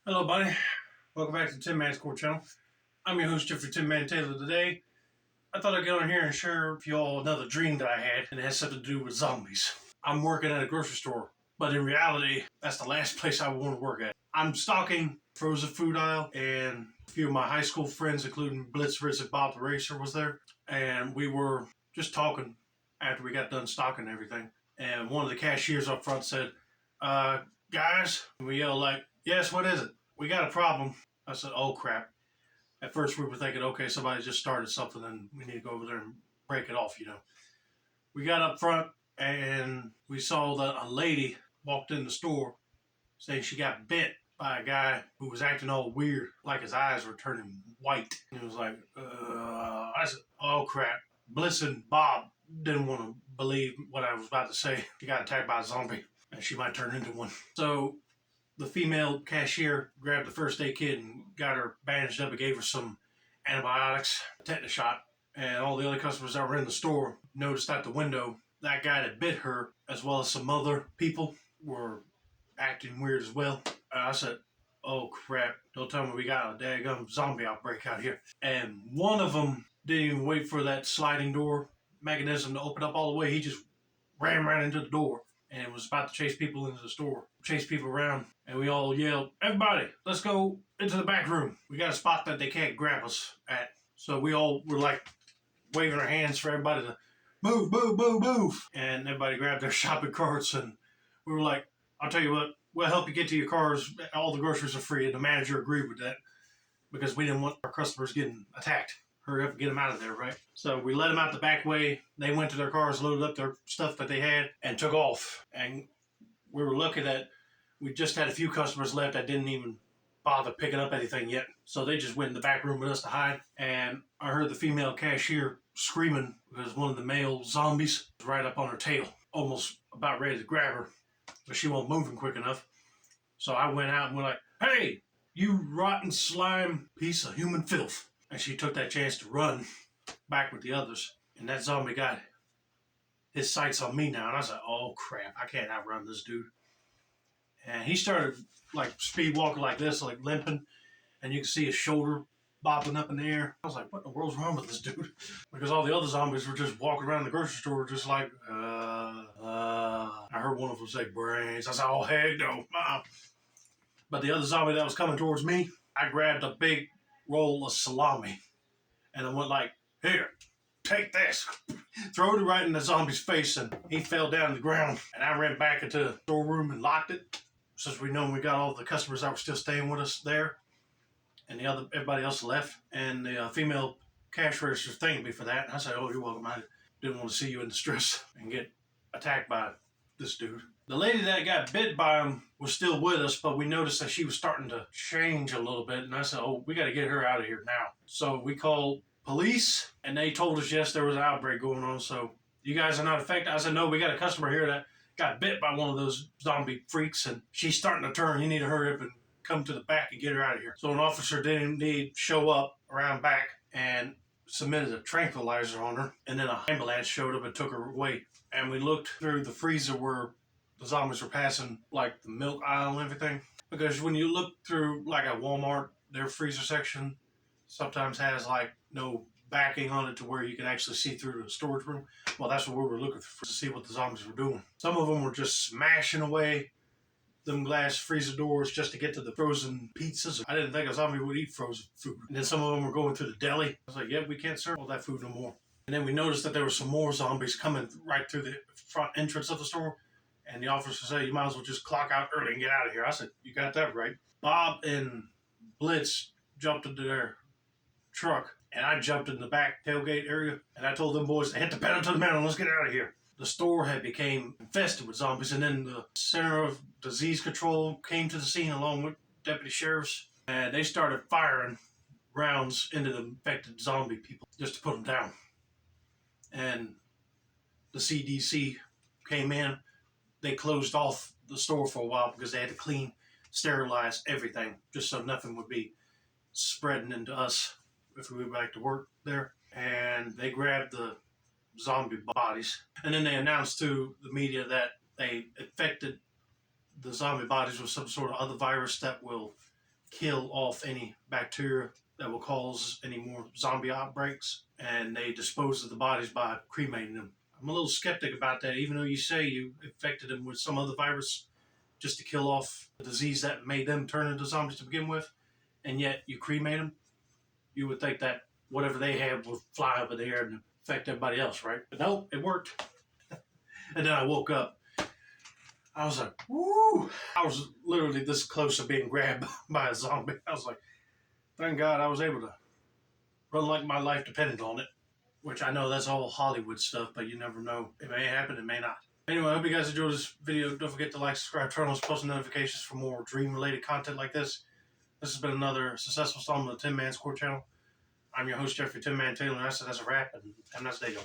Hello, buddy. Welcome back to the Tinmans Core Channel. I'm your host, Jeffrey Tinman Taylor. Today, I thought I'd get on here and share with you all another dream that I had, and it has something to do with zombies. I'm working at a grocery store, but in reality, that's the last place I want to work at. I'm stocking frozen food aisle, and a few of my high school friends, including Blitz Ritz and Bob the Racer, was there, and we were just talking after we got done stocking everything. And one of the cashiers up front said, guys, and we yelled like, yes, what is it? We got a problem. I said, oh crap. At first we were thinking, okay, somebody just started something and we need to go over there and break it off, We got up front and we saw that a lady walked in the store saying she got bit by a guy who was acting all weird, like his eyes were turning white. And it was like, I said, oh crap. Bliss and Bob didn't want to believe what I was about to say. She got attacked by a zombie and she might turn into one. So the female cashier grabbed the first aid kit and got her bandaged up and gave her some antibiotics, a tetanus shot, and all the other customers that were in the store noticed out the window that guy that bit her, as well as some other people, were acting weird as well. I said, oh crap, don't tell me we got a daggum zombie outbreak out here. And one of them didn't even wait for that sliding door mechanism to open up all the way. He just ran right into the door and was about to chase people into the store, chase people around, and we all yelled, everybody, let's go into the back room. We got a spot that they can't grab us at. So we all were like waving our hands for everybody to move, move, move, move. And everybody grabbed their shopping carts, and we were like, I'll tell you what, we'll help you get to your cars. All the groceries are free. And the manager agreed with that because we didn't want our customers getting attacked. Hurry up and get them out of there, right? So we let them out the back way. They went to their cars, loaded up their stuff that they had, and took off. And we were lucky that we just had a few customers left that didn't even bother picking up anything yet. So they just went in the back room with us to hide. And I heard the female cashier screaming because one of the male zombies was right up on her tail, almost about ready to grab her, but she wasn't moving quick enough. So I went out and went like, hey, you rotten slime piece of human filth. And she took that chance to run back with the others. And that zombie got his sights on me now. And I was like, oh crap, I can't outrun this dude. And he started like speed walking like this, like limping. And you could see his shoulder bobbing up in the air. I was like, what in the world's wrong with this dude? Because all the other zombies were just walking around the grocery store just like, I heard one of them say brains. I said, oh, heck no. But the other zombie that was coming towards me, I grabbed a big roll of salami. And I went like, here, take this. Throw it right in the zombie's face, and he fell down to the ground. And I ran back into the storeroom and locked it. Since we know we got all the customers that were still staying with us there. And everybody else left. And the female cash register thanked me for that. And I said, oh, you're welcome. I didn't want to see you in distress and get attacked by this dude. The lady that got bit by him was still with us, but we noticed that she was starting to change a little bit. And I said, oh, we got to get her out of here now. So we called police, and they told us, yes, there was an outbreak going on. So you guys are not affected. I said, no, we got a customer here that got bit by one of those zombie freaks, and she's starting to turn. You need to hurry up and come to the back and get her out of here. So an officer did indeed show up around back and submitted a tranquilizer on her, and then an ambulance showed up and took her away. And we looked through the freezer where the zombies were passing, like the milk aisle and everything. Because when you look through, like at Walmart, their freezer section sometimes has like no backing on it to where you can actually see through the storage room. Well, that's what we were looking for, to see what the zombies were doing. Some of them were just smashing away them glass freezer doors just to get to the frozen pizzas. I didn't think a zombie would eat frozen food. And then some of them were going through the deli. I was like, yeah, we can't serve all that food no more. And then we noticed that there were some more zombies coming right through the front entrance of the store. And the officer said, you might as well just clock out early and get out of here. I said, you got that right. Bob and Blitz jumped into their truck, and I jumped in the back tailgate area, and I told them boys to hit the pedal to the metal and let's get out of here. The store had became infested with zombies, and then the Center of Disease Control came to the scene along with deputy sheriffs, and they started firing rounds into the infected zombie people just to put them down. And the CDC came in. They closed off the store for a while because they had to clean, sterilize everything just so nothing would be spreading into us if we went back to work there. And they grabbed the zombie bodies, and then they announced to the media that they infected the zombie bodies with some sort of other virus that will kill off any bacteria that will cause any more zombie outbreaks, and they dispose of the bodies by cremating them. I'm a little skeptic about that, even though you say you infected them with some other virus just to kill off the disease that made them turn into zombies to begin with, and yet you cremate them. You would think that whatever they had would fly over there and affect everybody else, right? But no, it worked. And then I woke up. I was like, woo! I was literally this close to being grabbed by a zombie. I was like, thank God I was able to run like my life depended on it. Which I know that's all Hollywood stuff, but you never know. It may happen, it may not. Anyway, I hope you guys enjoyed this video. Don't forget to like, subscribe, turn on post notifications for more dream-related content like this. This has been another successful installment of the Tinmans Core channel. I'm your host, Jeffrey Tin Man Taylor, and that's a wrap, and have a nice day, y'all.